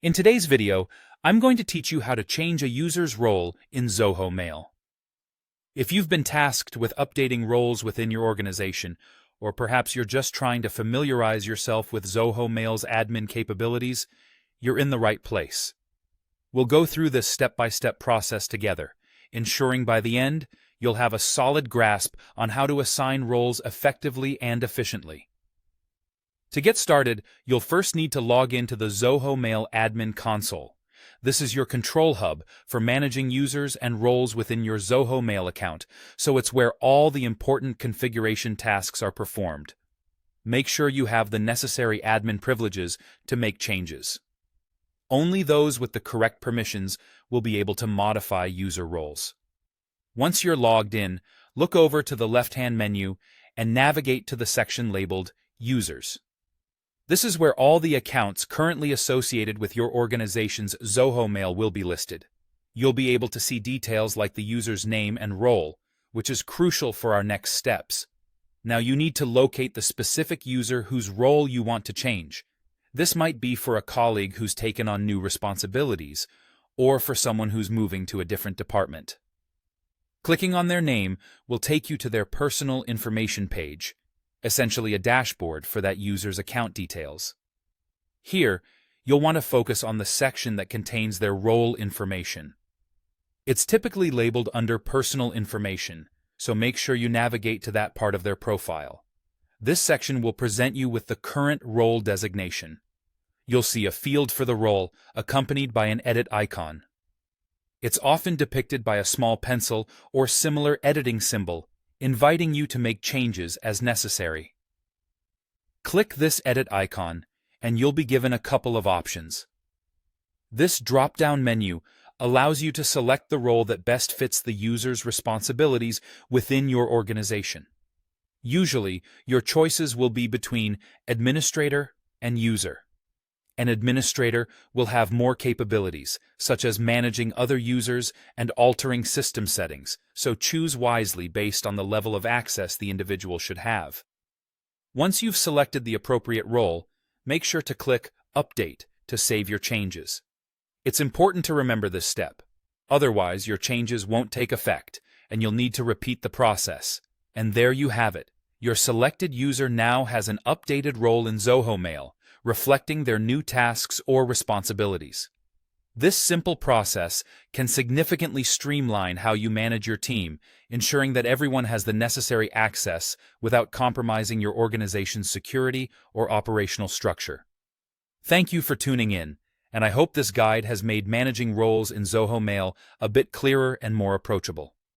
In today's video, I'm going to teach you how to change a user's role in Zoho Mail. If you've been tasked with updating roles within your organization, or perhaps you're just trying to familiarize yourself with Zoho Mail's admin capabilities, you're in the right place. We'll go through this step-by-step process together, ensuring by the end, you'll have a solid grasp on how to assign roles effectively and efficiently. To get started, you'll first need to log into the Zoho Mail Admin Console. This is your control hub for managing users and roles within your Zoho Mail account, so it's where all the important configuration tasks are performed. Make sure you have the necessary admin privileges to make changes. Only those with the correct permissions will be able to modify user roles. Once you're logged in, look over to the left-hand menu and navigate to the section labeled Users. This is where all the accounts currently associated with your organization's Zoho Mail will be listed. You'll be able to see details like the user's name and role, which is crucial for our next steps. Now you need to locate the specific user whose role you want to change. This might be for a colleague who's taken on new responsibilities, or for someone who's moving to a different department. Clicking on their name will take you to their personal information page, essentially a dashboard for that user's account details. Here, you'll want to focus on the section that contains their role information. It's typically labeled under Personal Information, so make sure you navigate to that part of their profile. This section will present you with the current role designation. You'll see a field for the role, accompanied by an edit icon. It's often depicted by a small pencil or similar editing symbol, inviting you to make changes as necessary. Click this edit icon, and you'll be given a couple of options. This drop-down menu allows you to select the role that best fits the user's responsibilities within your organization. Usually, your choices will be between administrator and user. An administrator will have more capabilities, such as managing other users and altering system settings, so choose wisely based on the level of access the individual should have. Once you've selected the appropriate role, make sure to click Update to save your changes. It's important to remember this step. Otherwise, your changes won't take effect, and you'll need to repeat the process. And there you have it. Your selected user now has an updated role in Zoho Mail, reflecting their new tasks or responsibilities. This simple process can significantly streamline how you manage your team, ensuring that everyone has the necessary access without compromising your organization's security or operational structure. Thank you for tuning in, and I hope this guide has made managing roles in Zoho Mail a bit clearer and more approachable.